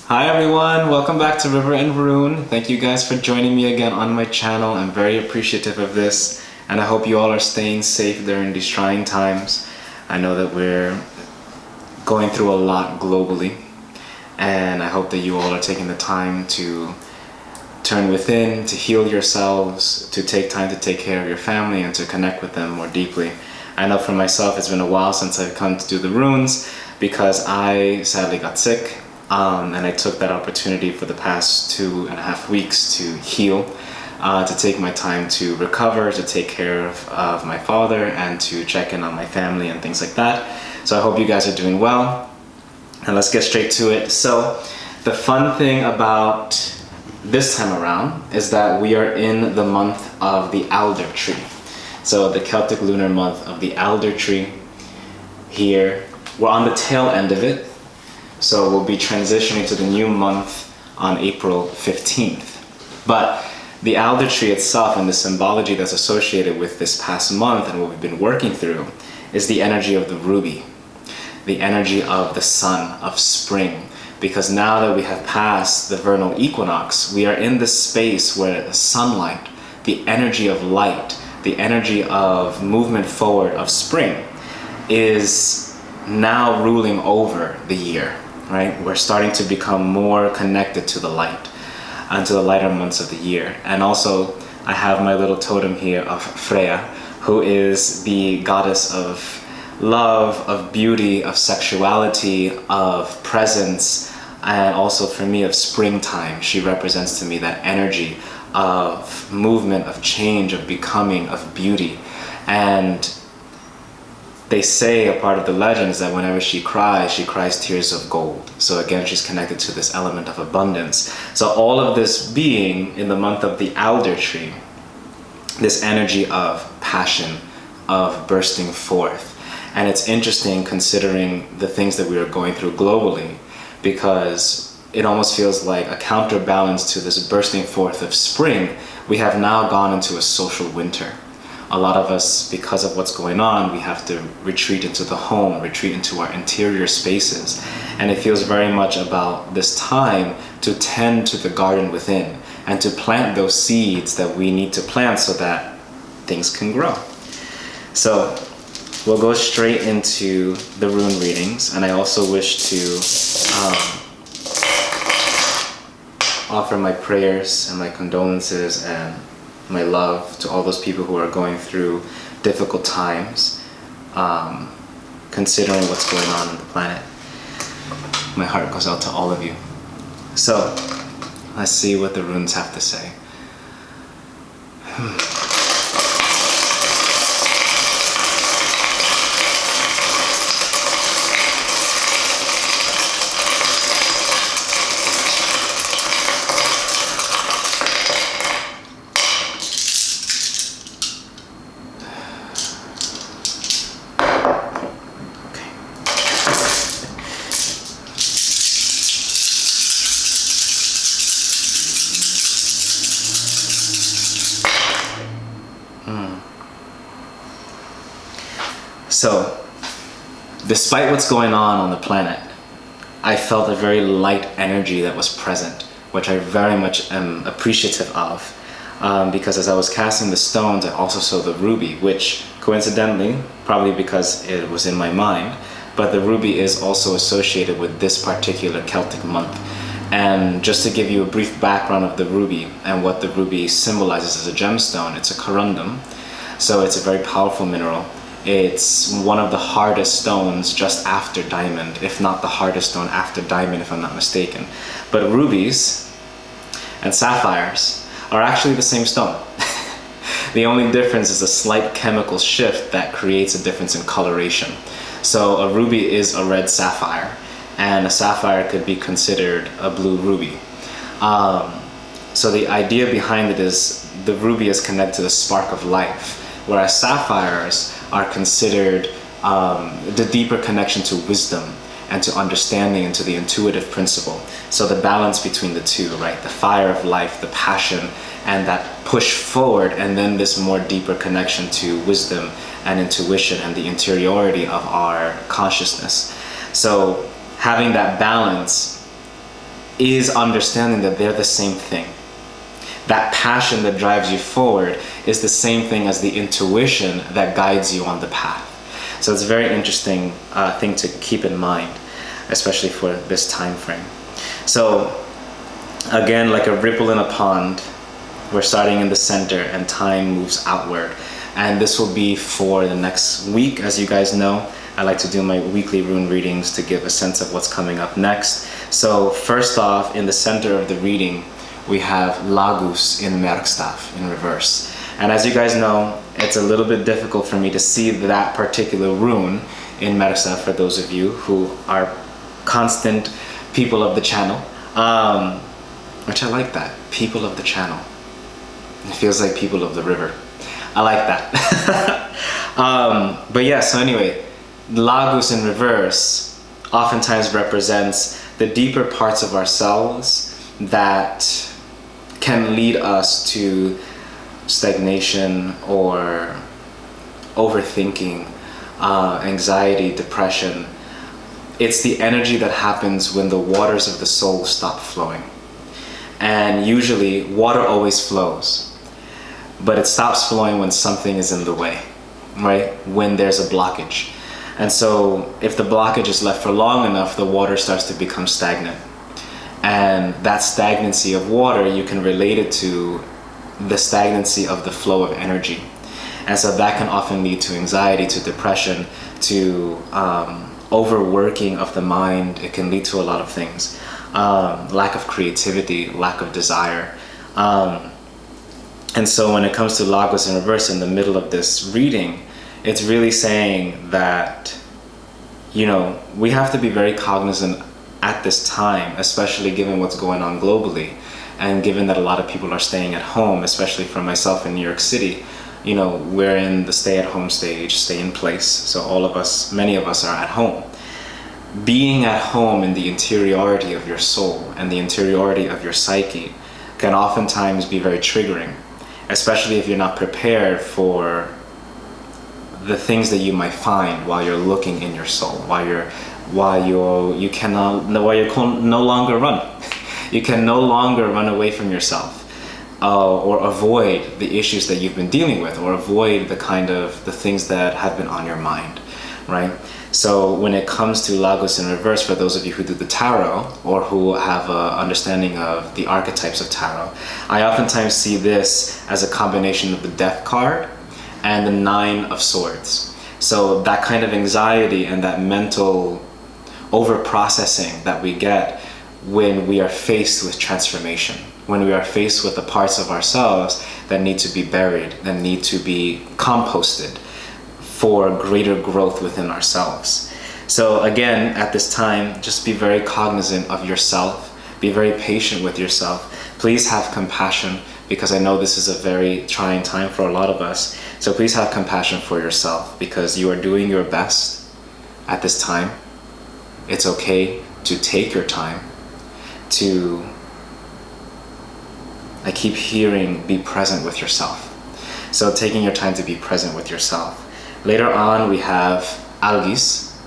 Hi everyone, welcome back to River and Rune. Thank you guys for joining me again on my channel. I'm very appreciative of this, and I hope you all are staying safe during these trying times. I know that we're going through a lot globally, and I hope that you all are taking the time to turn within, to heal yourselves, to take time to take care of your family and to connect with them more deeply. I know for myself it's been a while since I've come to do the runes because I sadly got sick. And I took that opportunity for the past 2.5 weeks to heal, to take my time to recover, to take care of my father, and to check in on my family and things like that. So I hope you guys are doing well, and let's get straight to it. So the fun thing about this time around is that we are in the month of the alder tree. So the Celtic lunar month of the alder tree here. We're on the tail end of it. So we'll be transitioning to the new month on April 15th. But the alder tree itself and the symbology that's associated with this past month and what we've been working through is the energy of the ruby, the energy of the sun, of spring. Because now that we have passed the vernal equinox, we are in this space where the sunlight, the energy of light, the energy of movement forward of spring is now ruling over the year. Right? We're starting to become more connected to the light and to the lighter months of the year. And also, I have my little totem here of Freya, who is the goddess of love, of beauty, of sexuality, of presence, and also for me of springtime. She represents to me that energy of movement, of change, of becoming, of beauty. And they say a part of the legend is that whenever she cries tears of gold. So again, she's connected to this element of abundance. So all of this being in the month of the alder tree, this energy of passion, of bursting forth. And it's interesting considering the things that we are going through globally, because it almost feels like a counterbalance to this bursting forth of spring. We have now gone into a social winter. A lot of us, because of what's going on, we have to retreat into the home, retreat into our interior spaces. And it feels very much about this time to tend to the garden within and to plant those seeds that we need to plant so that things can grow. So we'll go straight into the rune readings. And I also wish to offer my prayers and my condolences and my love to all those people who are going through difficult times, considering what's going on the planet. My heart goes out to all of you. So, let's see what the runes have to say. So, despite what's going on the planet, I felt a very light energy that was present, which I very much am appreciative of, because as I was casting the stones, I also saw the ruby, which coincidentally, probably because it was in my mind, but the ruby is also associated with this particular Celtic month. And just to give you a brief background of the ruby and what the ruby symbolizes as a gemstone, it's a corundum, so it's a very powerful mineral. It's one of the hardest stones just after diamond, if not the hardest stone after diamond, if I'm not mistaken. But rubies and sapphires are actually the same stone. The only difference is a slight chemical shift that creates a difference in coloration. So a ruby is a red sapphire, and a sapphire could be considered a blue ruby. So the idea behind it is the ruby is connected to the spark of life, whereas sapphires are considered the deeper connection to wisdom and to understanding and to the intuitive principle. So the balance between the two, right? The fire of life, the passion, and that push forward, and then this more deeper connection to wisdom and intuition and the interiority of our consciousness. So having that balance is understanding that they're the same thing. That passion that drives you forward is the same thing as the intuition that guides you on the path. So it's a very interesting thing to keep in mind, especially for this time frame. So again, like a ripple in a pond, we're starting in the center and time moves outward. And this will be for the next week. As you guys know, I like to do my weekly rune readings to give a sense of what's coming up next. So first off, in the center of the reading, we have Lagus in Merkstaff in reverse. And as you guys know, it's a little bit difficult for me to see that particular rune in Merkstaff for those of you who are constant people of the channel. Which I like that, people of the channel. It feels like people of the river. I like that. But yeah, so anyway, Lagus in reverse oftentimes represents the deeper parts of ourselves that can lead us to stagnation or overthinking, anxiety, depression. It's the energy that happens when the waters of the soul stop flowing. And usually water always flows, but it stops flowing when something is in the way, right? When there's a blockage. And so if the blockage is left for long enough, the water starts to become stagnant. And that stagnancy of water, you can relate it to the stagnancy of the flow of energy. And so that can often lead to anxiety, to depression, to overworking of the mind. It can lead to a lot of things. Lack of creativity, lack of desire. And so when it comes to Lagus in reverse in the middle of this reading, it's really saying that, you know, we have to be very cognizant at this time, especially given what's going on globally, and given that a lot of people are staying at home, especially for myself in New York City. You know, we're in the stay-at-home stage, stay in place. So all of us, many of us are at home. Being at home in the interiority of your soul and the interiority of your psyche can oftentimes be very triggering, especially if you're not prepared for the things that you might find while you're looking in your soul, while you can no longer run. You can no longer run away from yourself, or avoid the issues that you've been dealing with, or avoid the things that have been on your mind, right? So when it comes to Lagus in reverse, for those of you who do the tarot or who have an understanding of the archetypes of tarot, I oftentimes see this as a combination of the Death card and the Nine of Swords. So that kind of anxiety and that mental over-processing that we get when we are faced with transformation, when we are faced with the parts of ourselves that need to be buried, that need to be composted for greater growth within ourselves. So again, at this time, just be very cognizant of yourself, be very patient with yourself. Please have compassion, because I know this is a very trying time for a lot of us. So please have compassion for yourself, because you are doing your best at this time. It's okay to take your time to, I keep hearing, be present with yourself. So taking your time to be present with yourself. Later on, we have Algis.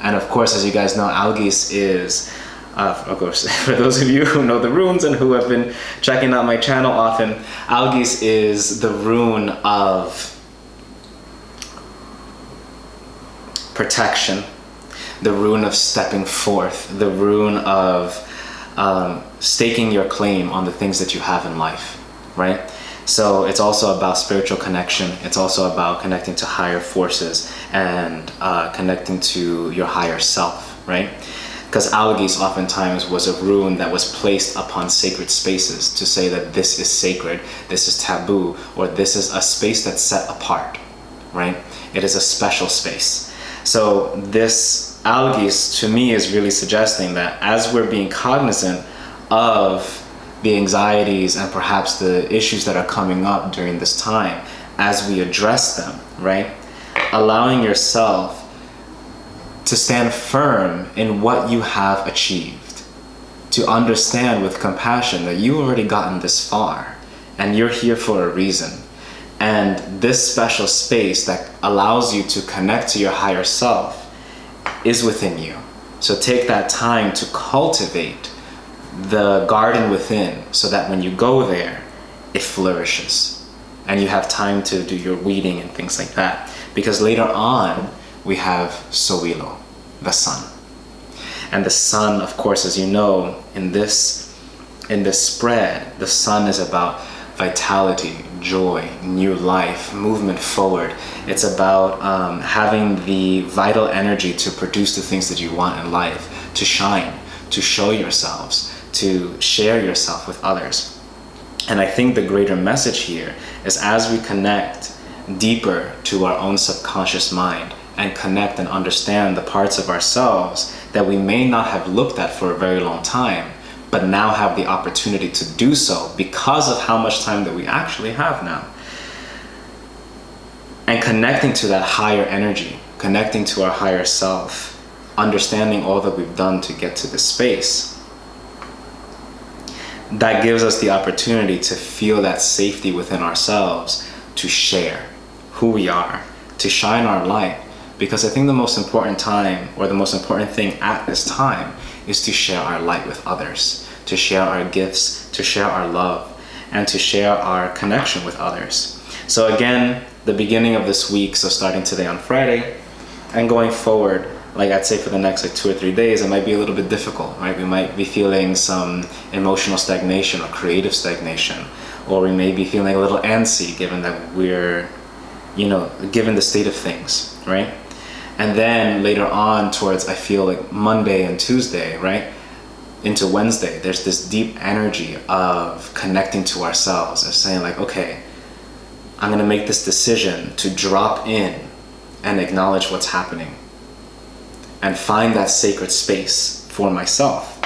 And of course, as you guys know, Algis is, of course, for those of you who know the runes and who have been checking out my channel often, Algis is the rune of protection, the rune of stepping forth, the rune of staking your claim on the things that you have in life, right? So it's also about spiritual connection. It's also about connecting to higher forces and connecting to your higher self, right? Because Algis oftentimes was a rune that was placed upon sacred spaces to say that this is sacred, this is taboo, or this is a space that's set apart, right? It is a special space. So this Algis, to me, is really suggesting that as we're being cognizant of the anxieties and perhaps the issues that are coming up during this time, as we address them, right? Allowing yourself to stand firm in what you have achieved, to understand with compassion that you've already gotten this far and you're here for a reason. And this special space that allows you to connect to your higher self is within you. So take that time to cultivate the garden within, so that when you go there, it flourishes and you have time to do your weeding and things like that. Because later on, we have Soilo, the sun. And the sun, of course, as you know, in this spread, the sun is about vitality, joy, new life, movement forward. It's about having the vital energy to produce the things that you want in life, to shine, to show yourselves, to share yourself with others. And I think the greater message here is, as we connect deeper to our own subconscious mind and connect and understand the parts of ourselves that we may not have looked at for a very long time, but now have the opportunity to do so because of how much time that we actually have now. And connecting to that higher energy, connecting to our higher self, understanding all that we've done to get to this space, that gives us the opportunity to feel that safety within ourselves, to share who we are, to shine our light. Because I think the most important time, or the most important thing at this time, is to share our light with others, to share our gifts, to share our love, and to share our connection with others. So again, the beginning of this week, so starting today on Friday, and going forward, like I'd say for the next 2 or 3 days, it might be a little bit difficult, right? We might be feeling some emotional stagnation or creative stagnation, or we may be feeling a little antsy given that we're, given the state of things, right? And then later on towards, I feel like Monday and Tuesday, right? Into Wednesday, there's this deep energy of connecting to ourselves, of saying like, okay, I'm gonna make this decision to drop in and acknowledge what's happening and find that sacred space for myself,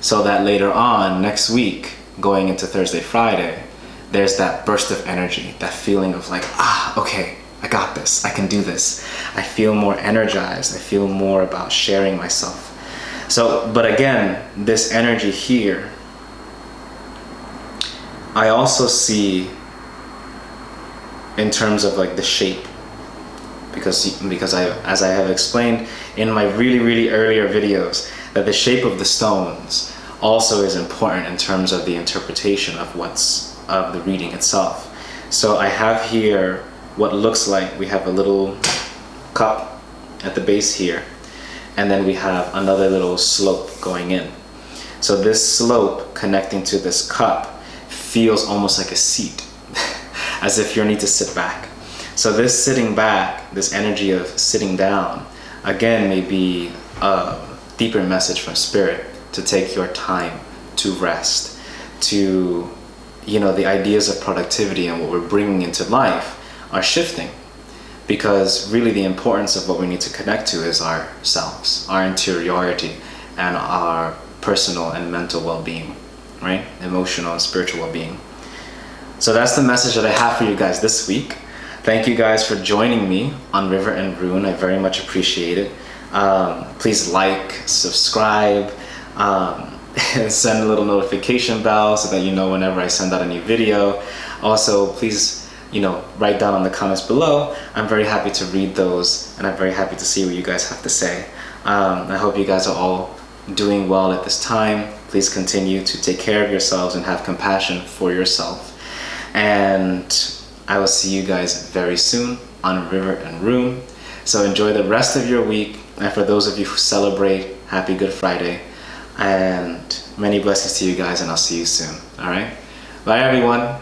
so that later on next week, going into Thursday, Friday, there's that burst of energy, that feeling of like, okay, I got this, I can do this. I feel more energized, I feel more about sharing myself. So, but again, this energy here, I also see in terms of like the shape, because as I have explained in my really earlier videos, that the shape of the stones also is important in terms of the interpretation of the reading itself. So I have here what looks like, we have a little cup at the base here, and then we have another little slope going in. So this slope connecting to this cup feels almost like a seat, as if you need to sit back. So this sitting back, this energy of sitting down, again, may be a deeper message from Spirit to take your time to rest, to, the ideas of productivity and what we're bringing into life are shifting. Because really the importance of what we need to connect to is ourselves, our interiority, and our personal and mental well-being, right? Emotional and spiritual well-being. So that's the message that I have for you guys this week. Thank you guys for joining me on River and Rune. I very much appreciate it. Please like, subscribe, and send a little notification bell so that you know whenever I send out a new video. Also, please, write down in the comments below. I'm very happy to read those, and I'm very happy to see what you guys have to say. I hope you guys are all doing well at this time. Please continue to take care of yourselves and have compassion for yourself. And I will see you guys very soon on River and Rune. So enjoy the rest of your week. And for those of you who celebrate, happy Good Friday. And many blessings to you guys, and I'll see you soon. All right? Bye, everyone.